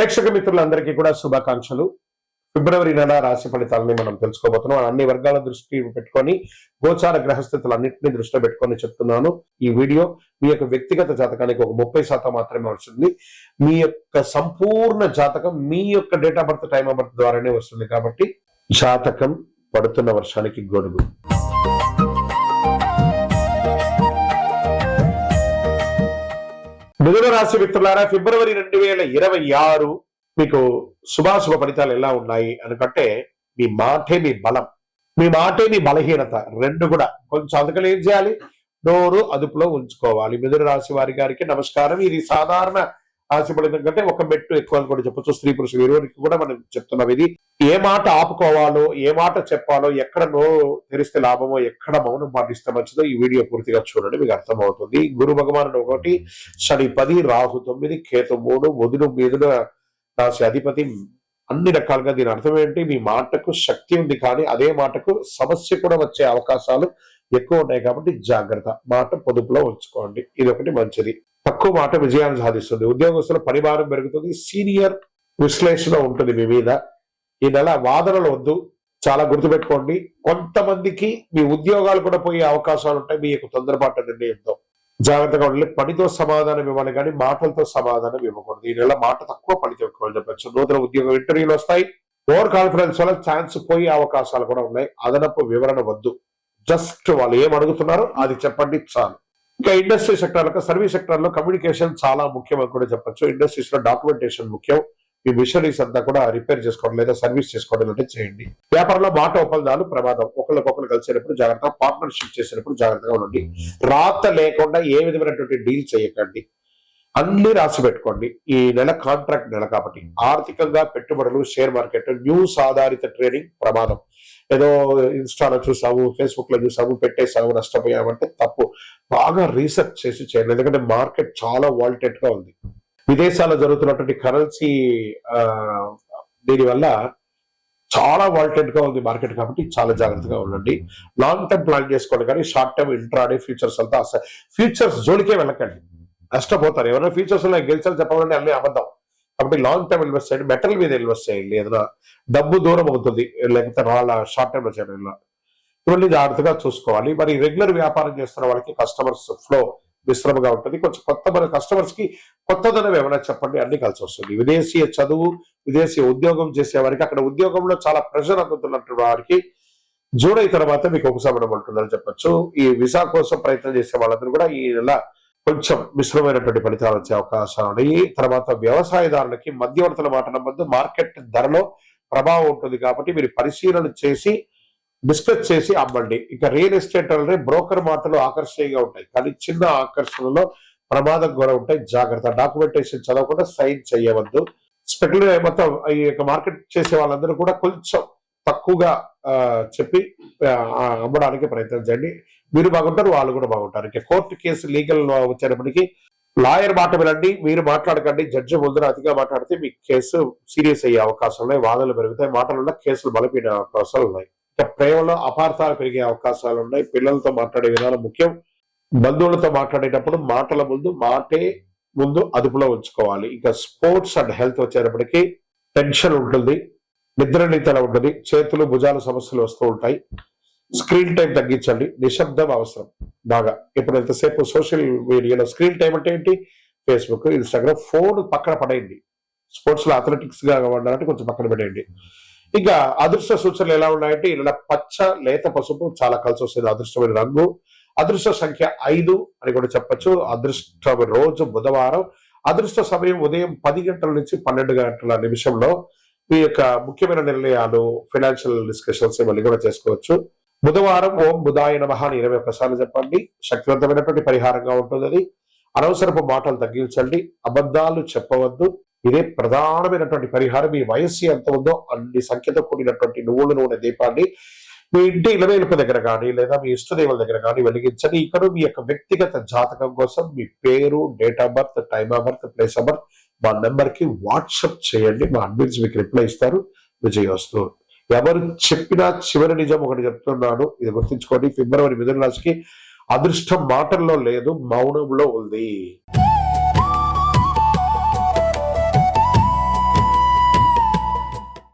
ప్రేక్షక మిత్రులందరికీ కూడా శుభాకాంక్షలు. ఫిబ్రవరి నెల రాశి ఫలితాలని మనం తెలుసుకోబోతున్నాం. అన్ని వర్గాల దృష్టి పెట్టుకొని గోచార గ్రహస్థితులన్నింటినీ దృష్టిలో పెట్టుకొని చెప్తున్నాను. ఈ వీడియో మీ యొక్క వ్యక్తిగత జాతకానికి ఒక 30% మాత్రమే వస్తుంది. మీ యొక్క సంపూర్ణ జాతకం మీ యొక్క date of birth, time of birth ద్వారానే వస్తుంది. కాబట్టి జాతకం పడుతున్న వర్షానికి గొడుగు. మిథున రాశి మిత్రులారా, ఫిబ్రవరి 2026 మీకు శుభాశుభ ఫలితాలు ఎలా ఉన్నాయి అనుకంటే, మీ మాటే మీ బలం, మీ మాటే మీ బలహీనత రెండు కూడా కొంచెం అందుకని ఏం చేయాలి, నోరు అదుపులో ఉంచుకోవాలి. మిథున రాశి వారి గారికి నమస్కారం. ఇది సాధారణ రాశి ఫలితం కంటే ఒక మెట్టు ఎక్కువ అని కూడా చెప్పొచ్చు. స్త్రీ పురుషులు ఇరువురికి కూడా మనం చెప్తున్నాం. ఇది ఏ మాట ఆపుకోవాలో, ఏ మాట చెప్పాలో, ఎక్కడ నోరు తెరిస్తే లాభమో, ఎక్కడ మౌనం పాటిస్తే మంచిదో ఈ వీడియో పూర్తిగా చూడండి, మీకు అర్థమవుతుంది. గురు భగవానుడు 1, శని 10, రాహు 9, కేతు 3, బుధుడు మిథున రాశి అధిపతి. అన్ని రకాలుగా దీని అర్థం ఏంటి, మీ మాటకు శక్తి ఉంది, కానీ అదే మాటకు సమస్య కూడా వచ్చే అవకాశాలు ఎక్కువ ఉన్నాయి. కాబట్టి జాగ్రత్త, మాట పొదుపులో ఉంచుకోండి. ఇది ఒకటి మంచిది. తక్కువ మాట విజయాన్ని సాధిస్తుంది. ఉద్యోగస్తుల పరిభారం పెరుగుతుంది. సీనియర్ విశ్లేషణ ఉంటుంది మీ మీద. ఈ నెల వాదనలు వద్దు, చాలా గుర్తుపెట్టుకోండి. కొంతమందికి మీ ఉద్యోగాలు కూడా పోయే అవకాశాలు ఉంటాయి. మీ యొక్క తొందరపాటు నిర్ణయంతో జాగ్రత్తగా ఉండాలి. పనితో సమాధానం ఇవ్వాలి, కానీ మాటలతో సమాధానం ఇవ్వకూడదు. ఈ నెల మాట తక్కువ, పనితో ఎక్కువ చెప్పచ్చు. నూతన ఉద్యోగ ఇంటర్వ్యూలు వస్తాయి. ఓవర్ కాన్ఫిడెన్స్ వల్ల ఛాన్స్ పోయే అవకాశాలు కూడా ఉన్నాయి. అదనపు వివరణ వద్దు, జస్ట్ వాళ్ళు ఏం అడుగుతున్నారో అది చెప్పండి చాలు. ఇంకా ఇండస్ట్రీ సెక్టార్లకు, సర్వీస్ సెక్టర్ లో కమ్యూనికేషన్ చాలా ముఖ్యం అని కూడా చెప్పొచ్చు. ఇండస్ట్రీస్ లో డాక్యుమెంటేషన్ ముఖ్యం. మీ మిషనరీస్ అంతా కూడా రిపేర్ చేసుకోవడం లేదా సర్వీస్ చేసుకోవడం అంటే చేయండి. వ్యాపారంలో మాట ఒప్పందాలు ప్రమాదం. ఒకరికొకరు కలిసేటప్పుడు జాగ్రత్త, పార్ట్నర్షిప్ చేసేటప్పుడు జాగ్రత్తగా ఉండండి. రాత లేకుండా ఏ విధమైనటువంటి డీల్ చేయకండి. అన్ని రాసి పెట్టుకోండి. ఈ నెల కాంట్రాక్ట్ నెల కాబట్టి ఆర్థికంగా పెట్టుబడులు, షేర్ మార్కెట్, న్యూస్ ఆధారిత ట్రేడింగ్ ప్రమాదం. ఏదో ఇన్స్టాలో చూసాము, ఫేస్బుక్ లో చూసాము, పెట్టేసాము, నష్టపోయామంటే తప్పు. బాగా రీసెర్చ్ చేసి చేయండి, ఎందుకంటే మార్కెట్ చాలా వాల్టెడ్ గా ఉంది. విదేశాల్లో జరుగుతున్నటువంటి కరెన్సీ దీనివల్ల చాలా వాల్టెడ్ గా ఉంది మార్కెట్, కాబట్టి చాలా జాగ్రత్తగా ఉండండి. లాంగ్ టర్మ్ ప్లాన్ చేసుకోండి, కానీ షార్ట్ టర్మ్ ఇంట్రాడే ఫ్యూచర్స్ అంతా ఫ్యూచర్స్ జోలికే వెళ్ళకండి, నష్టపోతారు. ఎవరైనా ఫ్యూచర్స్ లో గెలిచాలి చెప్పాలంటే అన్ని అబద్ధం. కాబట్టి లాంగ్ టర్మ్ ఇన్వెస్ట్ చేయండి, మెటల్ మీద ఇన్వెస్ట్ చేయండి. ఏదైనా డబ్బు దూరం అవుతుంది, లేకపోతే వాళ్ళ షార్ట్ టర్మ్ లో చేయడం, ఇవన్నీ జాగ్రత్తగా చూసుకోవాలి. మరి రెగ్యులర్ వ్యాపారం చేస్తున్న వాళ్ళకి కస్టమర్స్ ఫ్లో మిశ్రమంగా ఉంటుంది. కొంచెం కొత్త మన కస్టమర్స్ కి కొత్తదనం ఏమైనా చెప్పండి, అన్ని కలిసి వస్తుంది. విదేశీయ చదువు, విదేశీయ ఉద్యోగం చేసే వారికి, అక్కడ ఉద్యోగంలో చాలా ప్రెషర్ అందుతున్నట్టు వారికి జూలై తర్వాత మీకు ఉపశమనం ఉంటుందని చెప్పొచ్చు. ఈ వీసా కోసం ప్రయత్నం చేసే వాళ్ళందరూ కూడా ఈ నెల కొంచెం మిశ్రమైనటువంటి ఫలితాలు వచ్చే అవకాశాలు ఉన్నాయి. తర్వాత వ్యవసాయదారులకి మధ్యవర్తుల మాట నమ్మద్దు, మార్కెట్ ధరలో ప్రభావం ఉంటుంది. కాబట్టి మీరు పరిశీలన చేసి డిస్కస్ చేసి అమ్మండి. ఇక రియల్ ఎస్టేట్ అంటే బ్రోకర్ మాటలు ఆకర్షణీయంగా ఉంటాయి, కానీ చిన్న ఆకర్షణలో ప్రమాదం కూడా ఉంటాయి. జాగ్రత్త. డాక్యుమెంటేషన్ చదవకుండా సైన్ చేయవద్దు. స్పెక్యులేట్ మొత్తం ఈ యొక్క మార్కెట్ చేసే వాళ్ళందరూ కూడా కొంచెం తక్కువగా చెప్పి అమ్మడానికి ప్రయత్నం చేయండి. మీరు బాగుంటారు, వాళ్ళు కూడా బాగుంటారు. ఇక కోర్టు కేసు, లీగల్ వచ్చేటప్పటికి లాయర్ మాట వినండి, మీరు మాట్లాడకండి. జడ్జి ముందర అతిగా మాట్లాడితే మీ కేసు సీరియస్ అయ్యే అవకాశాలు ఉన్నాయి. వాదనలు పెరుగుతాయి, మాటలలో కేసులు బలపడే అవకాశాలు ఉన్నాయి. ఇక ప్రేమలో అపార్థాలు పెరిగే అవకాశాలు ఉన్నాయి. పిల్లలతో మాట్లాడే విధానం ముఖ్యం. బంధువులతో మాట్లాడేటప్పుడు మాటల ముందు అదుపులో ఉంచుకోవాలి. ఇక స్పోర్ట్స్ అండ్ హెల్త్ వచ్చేటప్పటికి టెన్షన్ ఉంటుంది, నిద్రనీతల ఉంటుంది, చేతులు భుజాల సమస్యలు వస్తూ ఉంటాయి. స్క్రీన్ టైం తగ్గించండి. నిశ్శబ్దం అవసరం బాగా. ఇప్పుడు ఎంతసేపు సోషల్ మీడియాలో స్క్రీన్ టైం అంటే ఏంటి, ఫేస్బుక్, ఇన్స్టాగ్రామ్, ఫోన్ పక్కన పడేయండి. స్పోర్ట్స్ లో అథ్లెటిక్స్ గా ఉండాలంటే కొంచెం పక్కన పడేయండి. ఇంకా అదృష్ట సూచనలు ఎలా ఉన్నాయంటే, ఇలా పచ్చ, లేత పసుపు చాలా కలిసి వస్తుంది. అదృష్టమైన రంగు. అదృష్ట సంఖ్య 5 అని కూడా చెప్పొచ్చు. అదృష్ట రోజు బుధవారం. అదృష్ట సమయం ఉదయం 10 గంటల నుంచి 12 గంటల నిమిషంలో. మీ యొక్క ముఖ్యమైన నిర్ణయాలు, ఫైనాన్షియల్ డిస్కషన్స్ ఇవన్నీ కూడా చేసుకోవచ్చు. బుధవారం ఓం బుధాయ నమః అని 21 సార్లు చెప్పండి. శక్తివంతమైనటువంటి పరిహారంగా ఉంటుంది అది. అనవసరపు మాటలు తగ్గించండి, అబద్ధాలు చెప్పవద్దు. ఇదే ప్రధానమైనటువంటి పరిహారం. మీ వయస్సు ఎంత ఉందో అన్ని సంఖ్యతో కూడినటువంటి నువ్వుల నూనె దీపాన్ని మీ ఇంటి ఇలవేలుపు దగ్గర కానీ లేదా మీ ఇష్టదేవుల దగ్గర కానీ వెలిగించండి. ఇక్కడ మీ యొక్క వ్యక్తిగత జాతకం కోసం మీ పేరు, date of birth, time of birth, place of birth మా నెంబర్ కి వాట్సాప్ చేయండి. మా అడ్మిన్స్ మీకు రిప్లై ఇస్తారు. విజయవస్తు. ఎవరు చెప్పినా చివరి నిజం ఒకటి చెప్తున్నాను, ఇది గుర్తుంచుకోండి. ఫిబ్రవరి మిథున రాశికి అదృష్టం మాటల్లో లేదు, మౌనంలో ఉంది.